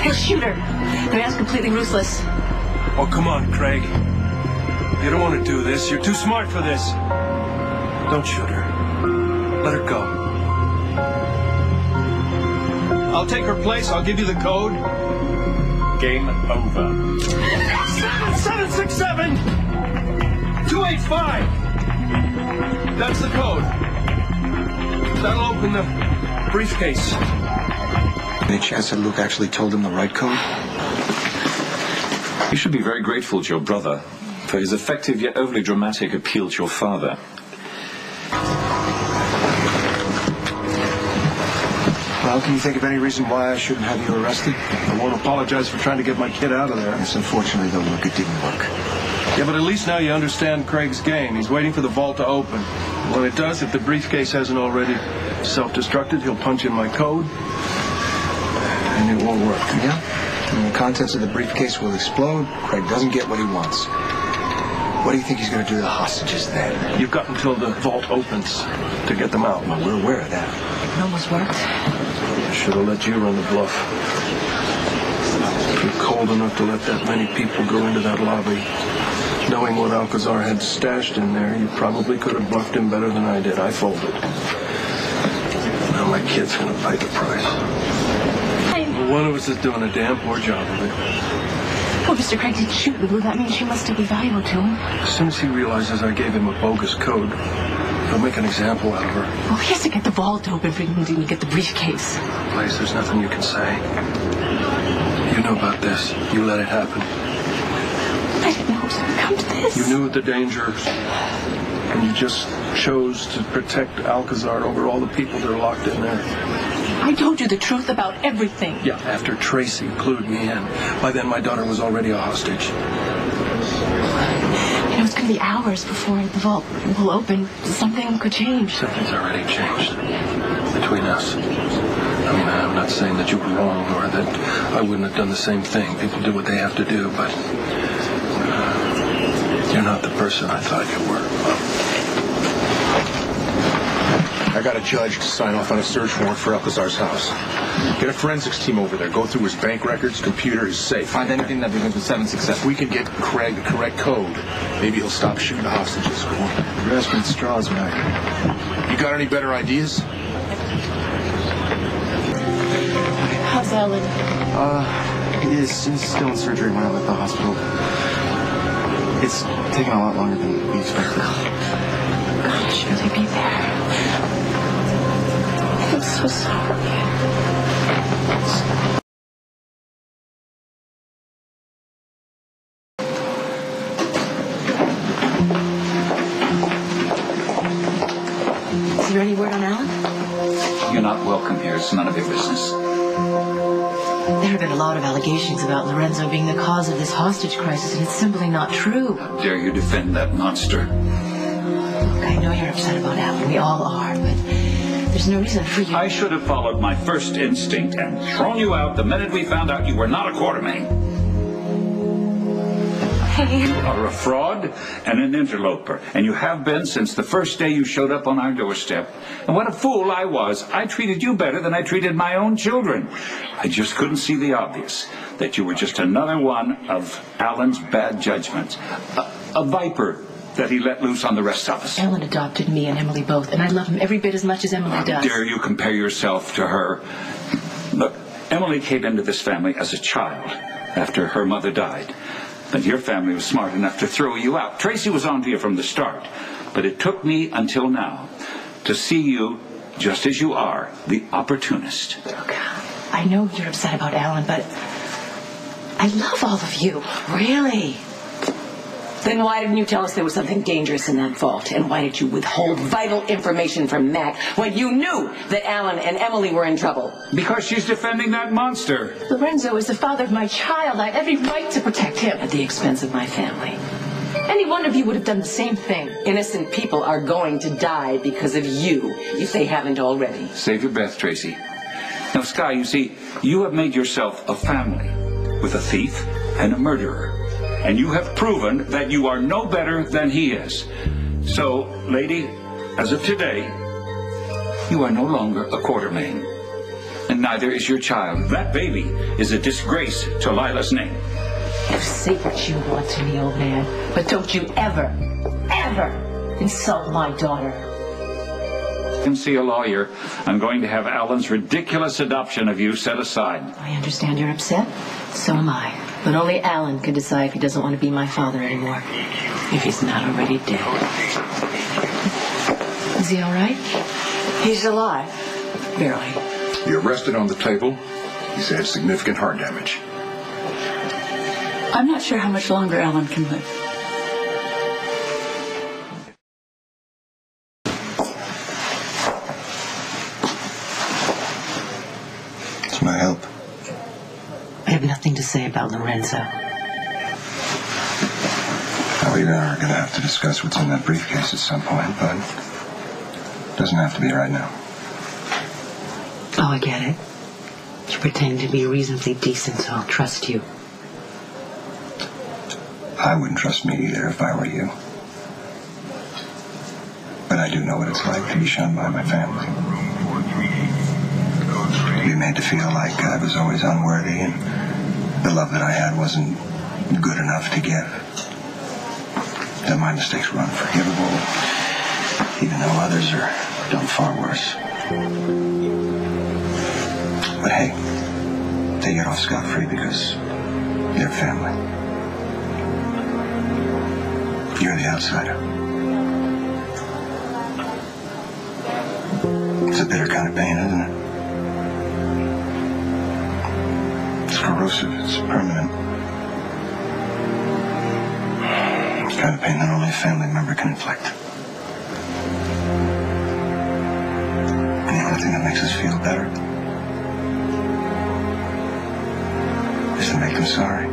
He'll shoot her. The man's completely ruthless. Oh, come on, Craig. You don't want to do this. You're too smart for this. Don't shoot her. Let her go. I'll take her place. I'll give you the code. Game over. 7767 285. That's the code. That'll open the briefcase. Any chance that Luke actually told him the right code? You should be very grateful to your brother for his effective yet overly dramatic appeal to your father. Well, can you think of any reason why I shouldn't have you arrested? I won't apologize for trying to get my kid out of there. Yes, unfortunately, though, Luke, it didn't work. Yeah, but at least now you understand Craig's game. He's waiting for the vault to open. When it does, if the briefcase hasn't already self-destructed, he'll punch in my code, and it won't work. Yeah? And the contents of the briefcase will explode. Craig doesn't get what he wants. What do you think he's going to do to the hostages then? You've got until the vault opens to get them out. Well, we're aware of that. It almost worked. I should have let you run the bluff. If you're cold enough to let that many people go into that lobby, knowing what Alcazar had stashed in there, you probably could have bluffed him better than I did. I folded. Now my kid's going to pay the price. Well, one of us is doing a damn poor job of it. Well, Mr. Craig didn't shoot Lulu. That means she must still be valuable to him. As soon as he realizes I gave him a bogus code, he'll make an example out of her. Well, he has to get the vault open for him to get the briefcase. Blaze, there's nothing you can say. You know about this. You let it happen. I didn't know it was going to come to this. You knew the dangers, and you just chose to protect Alcazar over all the people that are locked in there. I told you the truth about everything. Yeah, after Tracy clued me in. By then, my daughter was already a hostage. You know, it's going to be hours before the vault will open. Something could change. Something's already changed between us. I mean, I'm not saying that you were wrong or that I wouldn't have done the same thing. People do what they have to do, but you're not the person I thought you were. I got a judge to sign off on a search warrant for Alcazar's house. Get a forensics team over there. Go through his bank records, computer, his safe. Find anything that begins with 767. If we can get Craig the correct code, maybe he'll stop shooting the hostages. Go on. You're asking straws, Mac. You got any better ideas? How's Ellen? He's still in surgery when I left the hospital. It's taken a lot longer than we expected. God, surely be there. I'm so sorry. Is there any word on Alan? You're not welcome here. It's none of your business. There have been a lot of allegations about Lorenzo being the cause of this hostage crisis, and it's simply not true. How dare you defend that monster? Look, I know you're upset about Alan. We all are, but there's no reason for you. I should have followed my first instinct and thrown you out the minute we found out you were not a Quartermaine. Hey. You are a fraud and an interloper, and you have been since the first day you showed up on our doorstep. And what a fool I was. I treated you better than I treated my own children. I just couldn't see the obvious, that you were just another one of Alan's bad judgments. A viper that he let loose on the rest of us. Alan adopted me and Emily both, and I love him every bit as much as Emily does. How dare you compare yourself to her? Look, Emily came into this family as a child after her mother died. But your family was smart enough to throw you out. Tracy was on to you from the start. But it took me until now to see you just as you are, the opportunist. Look, I know you're upset about Alan, but I love all of you. Really? Then why didn't you tell us there was something dangerous in that vault? And why did you withhold vital information from Mac when you knew that Alan and Emily were in trouble? Because she's defending that monster. Lorenzo is the father of my child. I have every right to protect him. At the expense of my family. Any one of you would have done the same thing. Innocent people are going to die because of you, if they haven't already. Save your breath, Tracy. Now, Skye, you see, you have made yourself a family with a thief and a murderer. And you have proven that you are no better than he is. So, lady, as of today, you are no longer a Quartermaine. And and neither is your child. That baby is a disgrace to Lila's name. You say what you want to me, old man, but don't you ever, ever insult my daughter. I can see a lawyer. I'm going to have Alan's ridiculous adoption of you set aside. I understand you're upset. So am I. But only Alan can decide if he doesn't want to be my father anymore. If he's not already dead. Is he all right? He's alive. Barely. You're arrested on the table. He's had significant heart damage. I'm not sure how much longer Alan can live. It's my help. I have nothing to say about Lorenzo. Now, we are going to have to discuss what's in that briefcase at some point, but it doesn't have to be right now. Oh, I get it. You pretend to be reasonably decent, so I'll trust you. I wouldn't trust me either if I were you. But I do know what it's like to be shunned by my family. To be made to feel like I was always unworthy and the love that I had wasn't good enough to give. That my mistakes were unforgivable, even though others are done far worse. But hey, they get off scot-free because they're family. You're the outsider. It's a bitter kind of pain, isn't it? It's corrosive. It's permanent. It's the kind of pain that only a family member can inflict. And the only thing that makes us feel better is to make them sorry.